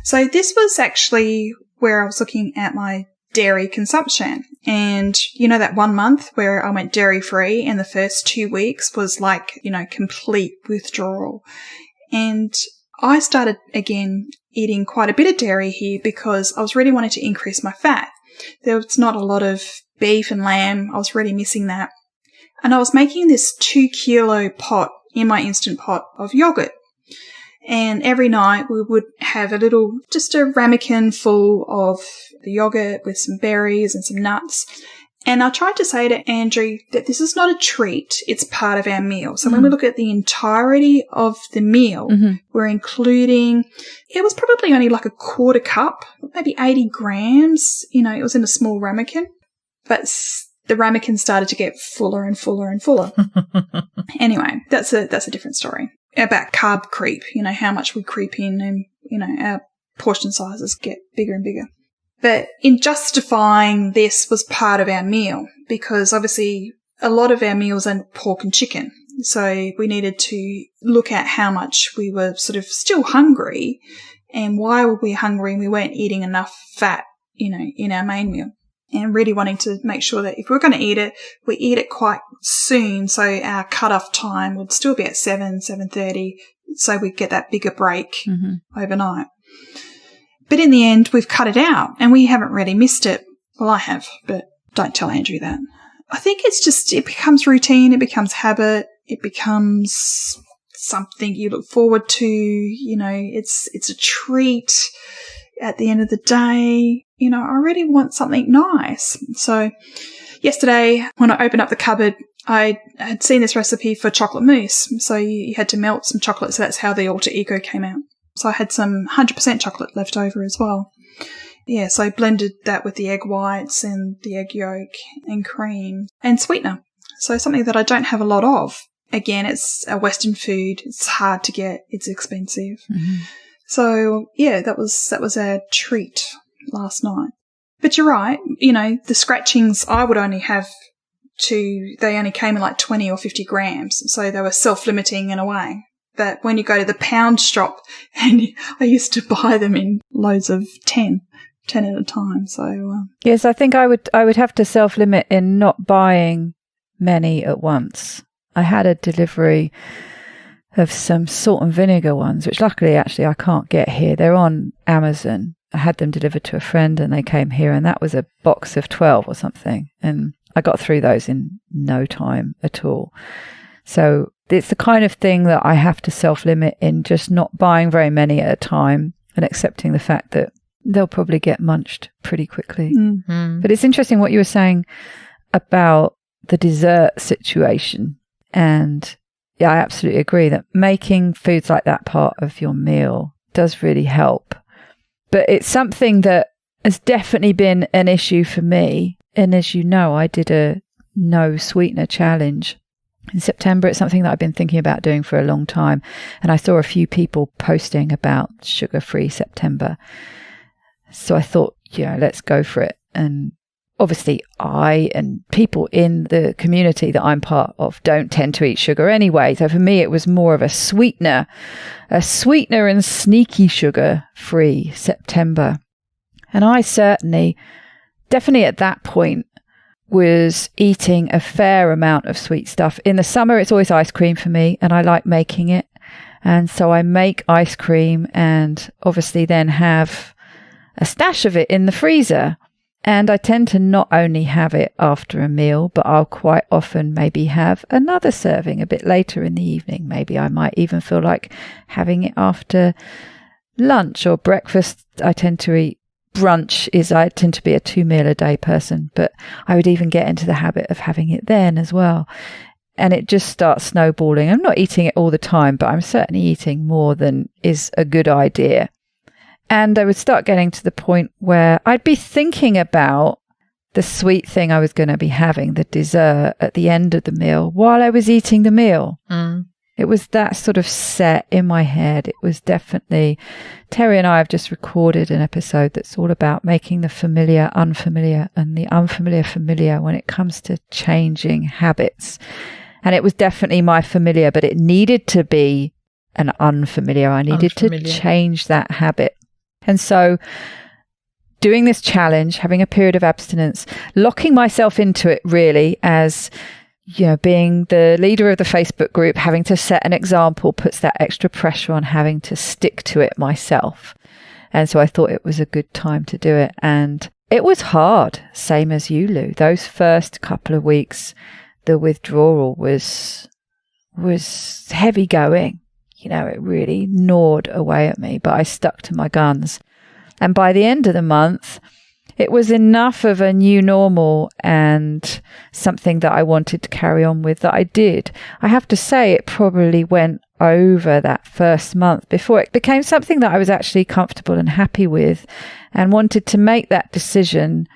C: So this was actually where I was looking at my dairy consumption. And that 1 month where I went dairy free and the first 2 weeks was complete withdrawal. And I started again eating quite a bit of dairy here because I was really wanting to increase my fat. There was not a lot of beef and lamb. I was really missing that. And I was making this 2 kilo pot in my Instant Pot of yogurt. And every night we would have just a ramekin full of the yogurt with some berries and some nuts. And I tried to say to Andrew that this is not a treat, it's part of our meal. So when we look at the entirety of the meal, we're including, it was probably only like a quarter cup, maybe 80 grams. It was in a small ramekin. But the ramekin started to get fuller and fuller and fuller. Anyway, that's a different story about carb creep, how much we creep in and, our portion sizes get bigger and bigger. But in justifying this was part of our meal because obviously a lot of our meals are pork and chicken. So we needed to look at how much we were sort of still hungry and why were we hungry and we weren't eating enough fat, in our main meal. and really wanting to make sure that if we're going to eat it, we eat it quite soon. So our cutoff time would still be at 7:30. So we get that bigger break overnight. But in the end, we've cut it out and we haven't really missed it. Well, I have, but don't tell Andrew that. I think it's just, it becomes routine. It becomes habit. It becomes something you look forward to. You know, it's a treat at the end of the day. You know, I really want something nice. So yesterday when I opened up the cupboard, I had seen this recipe for chocolate mousse. So you had to melt some chocolate. So that's how the alter ego came out. So I had some 100% chocolate left over as well. Yeah, so I blended that with the egg whites and the egg yolk and cream and sweetener. So something that I don't have a lot of. Again, it's a Western food. It's hard to get. It's expensive. So yeah, that was a treat last night. But you're right. You know, the scratchings I would only have they only came in like 20 or 50 grams. So they were self-limiting in a way. But when you go to the pound shop, and I used to buy them in loads of 10 at a time. So
A: yes, I think I would have to self-limit in not buying many at once. I had a delivery of some salt and vinegar ones, which luckily actually I can't get here. They're on Amazon. I had them delivered to a friend and they came here, and that was a box of 12 or something. And I got through those in no time at all. So it's the kind of thing that I have to self-limit in, just not buying very many at a time and accepting the fact that they'll probably get munched pretty quickly. But it's interesting what you were saying about the dessert situation. And yeah, I absolutely agree that making foods like that part of your meal does really help. But it's something that has definitely been an issue for me. And as you know, I did a no sweetener challenge in September. It's something that I've been thinking about doing for a long time. And I saw a few people posting about sugar-free September. So I thought, yeah, let's go for it. And obviously I and people in the community that I'm part of don't tend to eat sugar anyway. So for me, it was more of a sweetener and sneaky sugar-free September. And I definitely at that point, was eating a fair amount of sweet stuff. In the summer, it's always ice cream for me, and I like making it. And so I make ice cream and obviously then have a stash of it in the freezer. And I tend to not only have it after a meal, but I'll quite often maybe have another serving a bit later in the evening. Maybe I might even feel like having it after lunch or breakfast. I tend to eat I tend to be a 2-meal-a-day person, but I would even get into the habit of having it then as well. And it just starts snowballing. I'm not eating it all the time, but I'm certainly eating more than is a good idea. And I would start getting to the point where I'd be thinking about the sweet thing I was going to be having, the dessert at the end of the meal, while I was eating the meal. It was that sort of set in my head. It was definitely, Terry and I have just recorded an episode that's all about making the familiar unfamiliar and the unfamiliar familiar when it comes to changing habits. And it was definitely my familiar, but it needed to be an unfamiliar. I needed to change that habit. And so doing this challenge, having a period of abstinence, locking myself into it really as, you know, being the leader of the Facebook group, having to set an example puts that extra pressure on having to stick to it myself. And so I thought it was a good time to do it. And it was hard, same as you, Lou. Those first couple of weeks, the withdrawal was heavy going. You know, it really gnawed away at me, but I stuck to my guns. And by the end of the month, it was enough of a new normal and something that I wanted to carry on with that I did. I have to say it probably went over that first month before it became something that I was actually comfortable and happy with and wanted to make that decision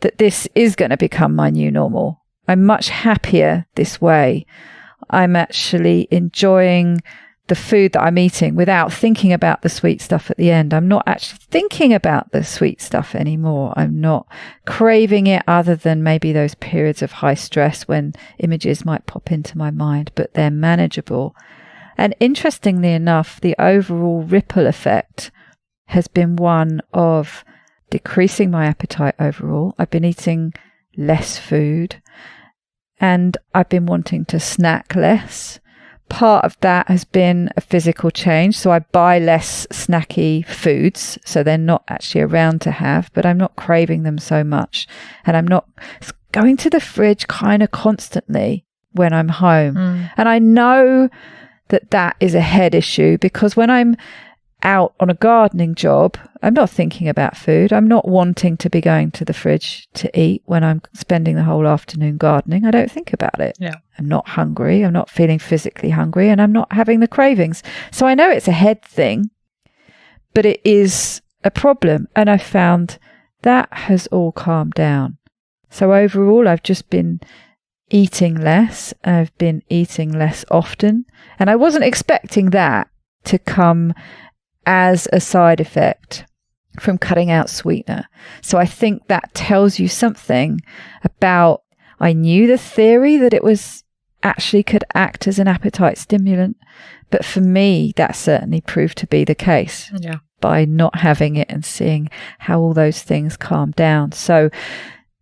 A: that this is going to become my new normal. I'm much happier this way. I'm actually enjoying the food that I'm eating without thinking about the sweet stuff at the end. I'm not actually thinking about the sweet stuff anymore. I'm not craving it other than maybe those periods of high stress when images might pop into my mind, but they're manageable. And interestingly enough, the overall ripple effect has been one of decreasing my appetite overall. I've been eating less food and I've been wanting to snack less. Part of that has been a physical change. So I buy less snacky foods, so they're not actually around to have, but I'm not craving them so much. And I'm not going to the fridge kind of constantly when I'm home. And I know that that is a head issue because when I'm out on a gardening job, I'm not thinking about food. I'm not wanting to be going to the fridge to eat when I'm spending the whole afternoon gardening. I don't think about it.
B: Yeah.
A: I'm not hungry. I'm not feeling physically hungry and I'm not having the cravings. So I know it's a head thing, but it is a problem. And I found that has all calmed down. So overall, I've just been eating less. I've been eating less often. And I wasn't expecting that to come as a side effect from cutting out sweetener. So I think that tells you something about, I knew the theory that it was actually could act as an appetite stimulant, but for me, that certainly proved to be the case by not having it and seeing how all those things calm down. So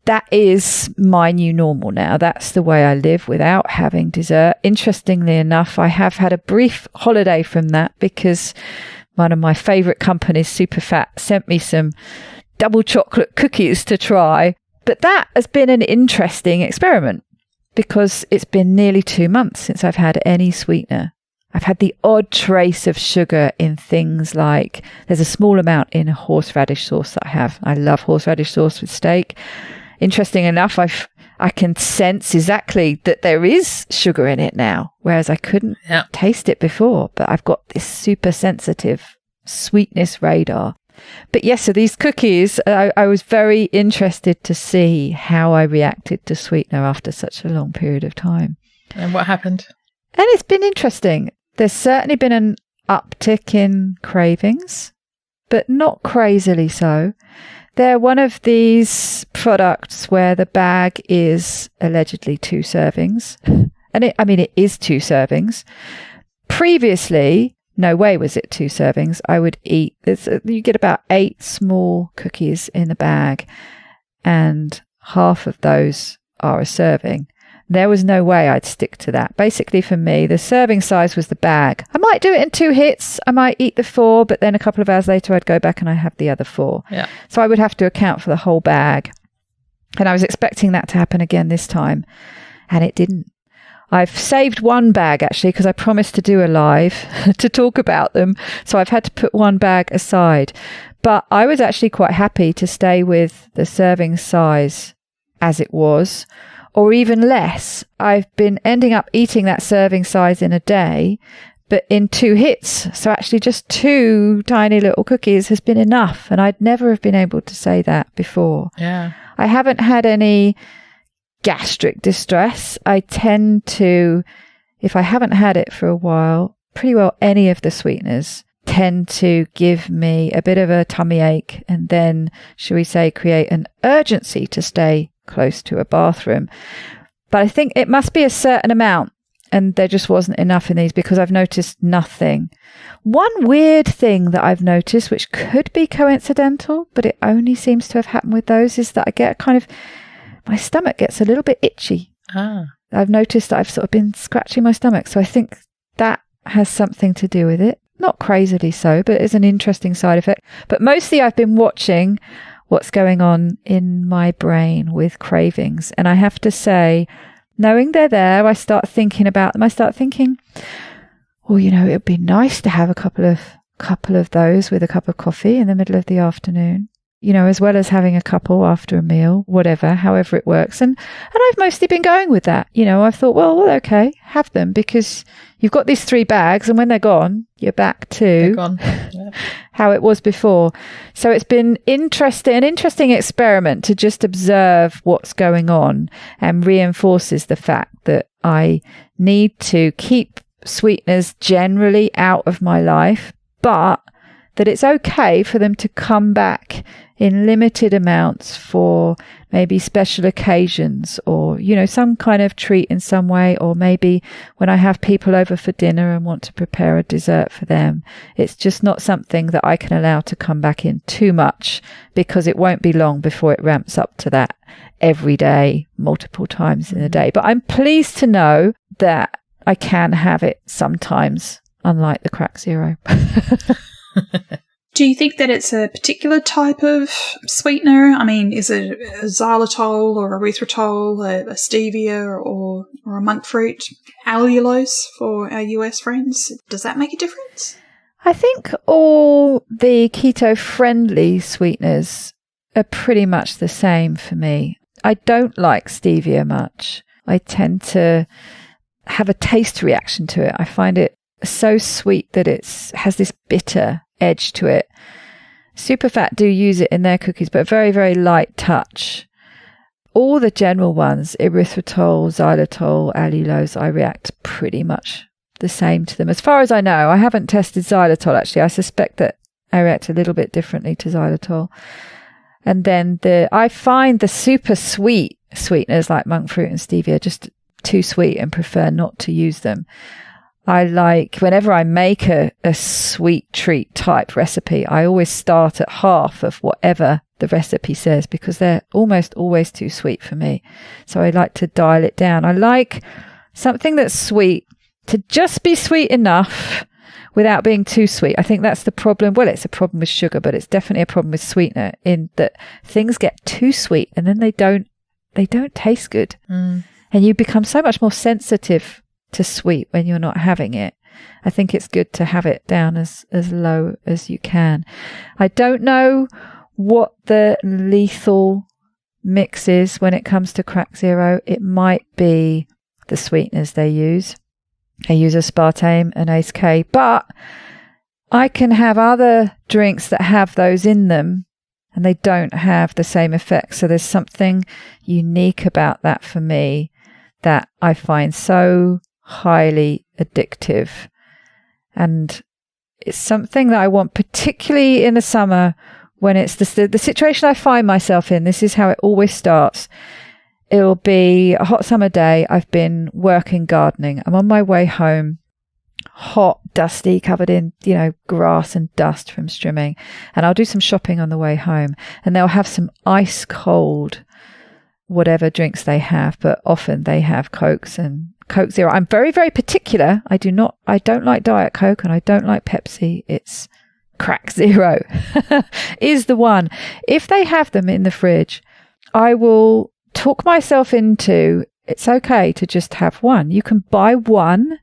A: that is my new normal now. That's the way I live without having dessert. Interestingly enough, I have had a brief holiday from that because one of my favorite companies, Superfat, sent me some double chocolate cookies to try. But that has been an interesting experiment because it's been nearly 2 months since I've had any sweetener. I've had the odd trace of sugar in things like, there's a small amount in a horseradish sauce that I have. I love horseradish sauce with steak. Interesting enough, I can sense exactly that there is sugar in it now, whereas I couldn't taste it before. But I've got this super sensitive sweetness radar. But yes, so these cookies, I was very interested to see how I reacted to sweetener after such a long period of time.
B: And what happened?
A: And it's been interesting. There's certainly been an uptick in cravings, but not crazily so. They're one of these products where the bag is allegedly 2 servings. And it is 2 servings. Previously, no way was it 2 servings. I would eat, you get about 8 small cookies in the bag and half of those are a serving. There was no way I'd stick to that. Basically for me, the serving size was the bag. I might do it in 2 hits. I might eat the 4, but then a couple of hours later I'd go back and I'd have the other 4.
B: Yeah.
A: So I would have to account for the whole bag. And I was expecting that to happen again this time. And it didn't. I've saved 1 bag actually because I promised to do a live to talk about them. So I've had to put 1 bag aside. But I was actually quite happy to stay with the serving size as it was, or even less. I've been ending up eating that serving size in a day, but in 2 hits. So actually just 2 tiny little cookies has been enough. And I'd never have been able to say that before.
B: Yeah.
A: I haven't had any gastric distress. I tend to, if I haven't had it for a while, pretty well any of the sweeteners tend to give me a bit of a tummy ache and then, shall we say, create an urgency to stay close to a bathroom. But I think it must be a certain amount and there just wasn't enough in these because I've noticed nothing. One weird thing that I've noticed, which could be coincidental, but it only seems to have happened with those, is that I get my stomach gets a little bit itchy. I've noticed that I've sort of been scratching my stomach. So I think that has something to do with it. Not crazily so, but it's an interesting side effect. But mostly I've been watching what's going on in my brain with cravings. And I have to say, knowing they're there, I start thinking about them. I start thinking, well, it would be nice to have a couple of those with a cup of coffee in the middle of the afternoon, as well as having a couple after a meal, however it works. And I've mostly been going with that. I've thought, well, okay, have them because you've got these 3 bags and when they're gone, you're back to how it was before. So it's been an interesting experiment to just observe what's going on and reinforces the fact that I need to keep sweeteners generally out of my life, but that it's okay for them to come back in limited amounts for maybe special occasions, or, you know, some kind of treat in some way, or maybe when I have people over for dinner and want to prepare a dessert for them. It's just not something that I can allow to come back in too much, because it won't be long before it ramps up to that every day, multiple times in a day. But I'm pleased to know that I can have it sometimes, unlike the crack zero.
C: Do you think that it's a particular type of sweetener? I mean, is it a xylitol or erythritol, a stevia or a monk fruit, allulose for our US friends? Does that make a difference?
A: I think all the keto-friendly sweeteners are pretty much the same for me. I don't like stevia much. I tend to have a taste reaction to it. I find it so sweet that it has this bitter edge to it. Superfat do use it in their cookies, but very, very light touch. All the general ones, erythritol, xylitol, allulose, I react pretty much the same to them. As far as I know, I haven't tested xylitol actually. I suspect that I react a little bit differently to xylitol. And then I find the super sweet sweeteners like monk fruit and stevia just too sweet and prefer not to use them. I like, whenever I make a sweet treat type recipe, I always start at half of whatever the recipe says, because they're almost always too sweet for me. So I like to dial it down. I like something that's sweet to just be sweet enough without being too sweet. I think that's the problem. Well, it's a problem with sugar, but it's definitely a problem with sweetener, in that things get too sweet and then they don't taste good. And you become so much more sensitive to sweet when you're not having it. I think it's good to have it down as low as you can. I don't know what the lethal mix is when it comes to crack zero. It might be the sweeteners they use. They use aspartame and Ace K, but I can have other drinks that have those in them and they don't have the same effect. So there's something unique about that for me that I find so highly addictive. And it's something that I want, particularly in the summer, when it's the situation I find myself in. This is how it always starts. It'll be a hot summer day. I've been working gardening. I'm on my way home, hot, dusty, covered in, grass and dust from strimming. And I'll do some shopping on the way home, and they'll have some ice cold whatever drinks they have, but often they have Cokes and Coke Zero. I'm very, very particular. I don't like Diet Coke and I don't like Pepsi. It's Crack Zero is the one. If they have them in the fridge, I will talk myself into, it's okay to just have one. You can buy one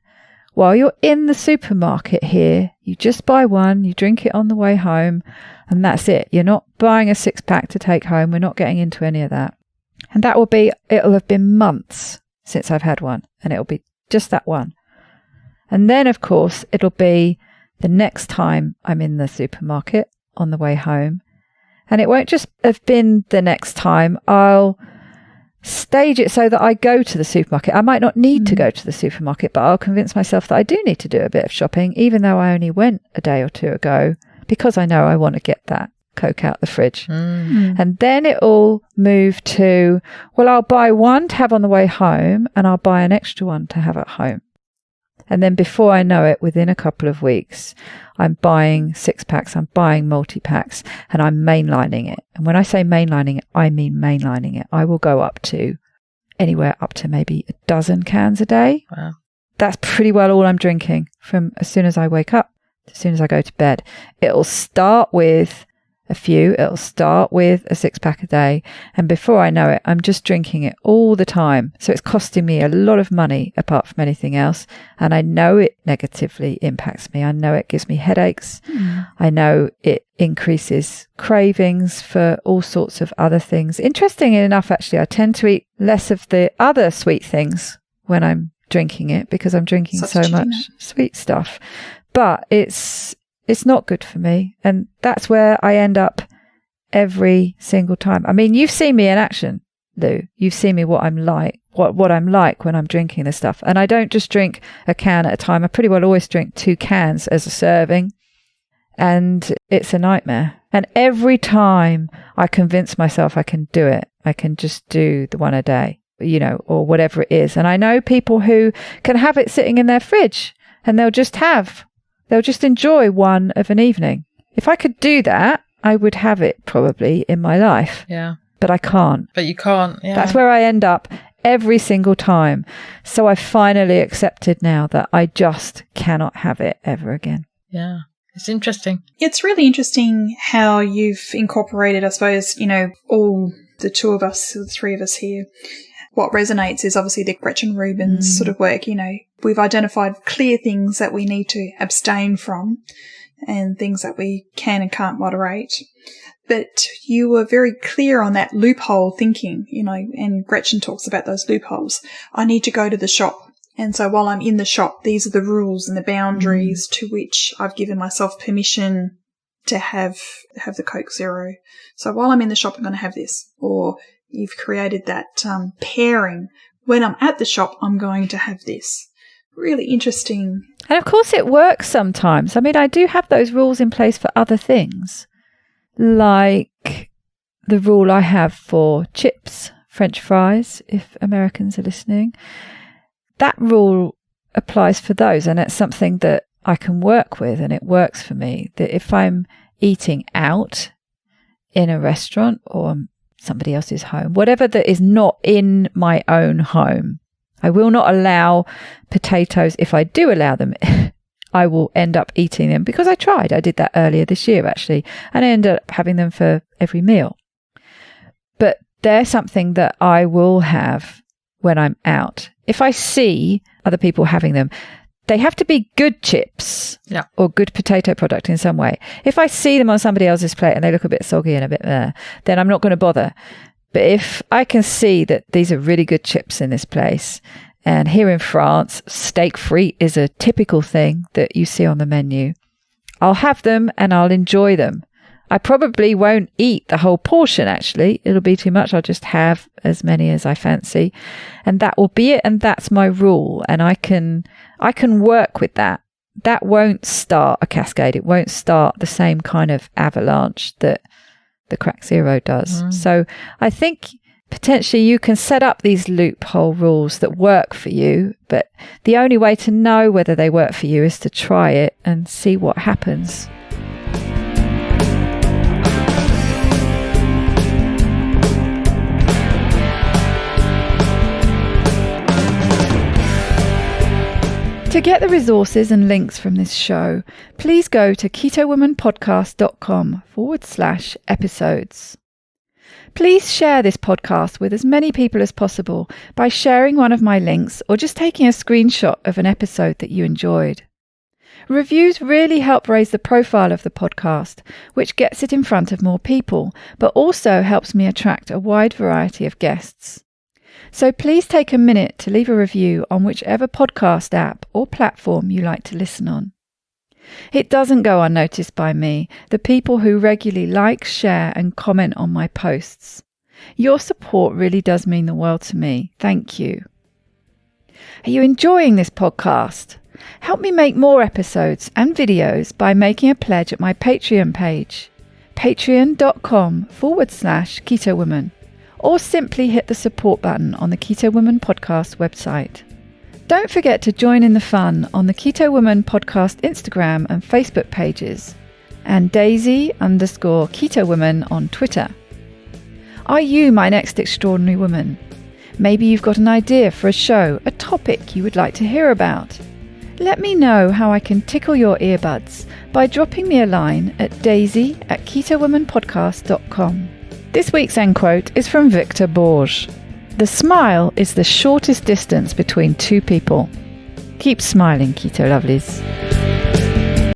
A: while you're in the supermarket here. You just buy one, you drink it on the way home, and that's it. You're not buying a 6-pack to take home. We're not getting into any of that. And it'll have been months since I've had one, and it'll be just that one. And then, of course, it'll be the next time I'm in the supermarket on the way home. And it won't just have been the next time. I'll stage it so that I go to the supermarket. I might not need to go to the supermarket, but I'll convince myself that I do need to do a bit of shopping, even though I only went a day or two ago, because I know I want to get that Coke out the fridge. And then it'll move to, well, I'll buy one to have on the way home and I'll buy an extra one to have at home. And then before I know it, within a couple of weeks, I'm buying 6-packs, I'm buying multi-packs, and I'm mainlining it. And when I say mainlining it, I mean mainlining it. I will go anywhere up to maybe a dozen cans a day.
B: Wow. That's
A: pretty well all I'm drinking from as soon as I wake up, as soon as I go to bed. It'll start with a few. It'll start with a 6-pack a day. And before I know it, I'm just drinking it all the time. So it's costing me a lot of money apart from anything else. And I know it negatively impacts me. I know it gives me headaches. I know it increases cravings for all sorts of other things. Interestingly enough, actually, I tend to eat less of the other sweet things when I'm drinking it, because I'm drinking so much sweet stuff. But it's not good for me. And that's where I end up every single time. I mean, you've seen me in action, Lou. You've seen me what I'm like when I'm drinking this stuff. And I don't just drink a can at a time. I pretty well always drink 2 cans as a serving. and it's a nightmare. And every time I convince myself I can do it, I can just do the one a day, or whatever it is. And I know people who can have it sitting in their fridge and they'll just enjoy one of an evening. If I could do that, I would have it probably in my life.
B: Yeah.
A: But I can't.
B: But you can't. Yeah.
A: That's where I end up every single time. So I've finally accepted now that I just cannot have it ever again.
B: Yeah. It's interesting.
C: It's really interesting how you've incorporated, I suppose, all the two of us, the three of us here. What resonates is obviously the Gretchen Rubin's sort of work. We've identified clear things that we need to abstain from and things that we can and can't moderate. But you were very clear on that loophole thinking, and Gretchen talks about those loopholes. I need to go to the shop. And so while I'm in the shop, these are the rules and the boundaries to which I've given myself permission to have the Coke Zero. So while I'm in the shop, I'm going to have this. Or you've created that pairing. When I'm at the shop, I'm going to have this. Really interesting.
A: And of course it works sometimes. I mean, I do have those rules in place for other things. Like the rule I have for chips, French fries, if Americans are listening. That rule applies for those, and it's something that I can work with, and it works for me. That if I'm eating out in a restaurant or somebody else's home, whatever that is not in my own home, I will not allow potatoes. If I do allow them, I will end up eating them because I tried. I did that earlier this year, actually, and I ended up having them for every meal. But they're something that I will have when I'm out. If I see other people having them, they have to be good chips or good potato product in some way. If I see them on somebody else's plate and they look a bit soggy and a bit then I'm not going to bother. But if I can see that these are really good chips in this place, and here in France, steak frite is a typical thing that you see on the menu, I'll have them and I'll enjoy them. I probably won't eat the whole portion, actually. It'll be too much. I'll just have as many as I fancy. And that will be it. And that's my rule. And I can work with that. That won't start a cascade. It won't start the same kind of avalanche that the Crack Zero does. So I think potentially you can set up these loophole rules that work for you. But the only way to know whether they work for you is to try it and see what happens. To get the resources and links from this show, please go to ketowomanpodcast.com/episodes. Please share this podcast with as many people as possible by sharing one of my links or just taking a screenshot of an episode that you enjoyed. Reviews really help raise the profile of the podcast, which gets it in front of more people, but also helps me attract a wide variety of guests. So please take a minute to leave a review on whichever podcast app or platform you like to listen on. It doesn't go unnoticed by me, the people who regularly like, share and comment on my posts. Your support really does mean the world to me. Thank you. Are you enjoying this podcast? Help me make more episodes and videos by making a pledge at my Patreon page, patreon.com/KetoWoman. Or simply hit the support button on the Keto Woman Podcast website. Don't forget to join in the fun on the Keto Woman Podcast Instagram and Facebook pages, and Daisy_Keto Woman on Twitter. Are you my next extraordinary woman? Maybe you've got an idea for a show, a topic you would like to hear about. Let me know how I can tickle your earbuds by dropping me a line at daisy@ketowomanpodcast.com. This week's end quote is from Victor Borge. The smile is the shortest distance between two people. Keep smiling, Keto Lovelies.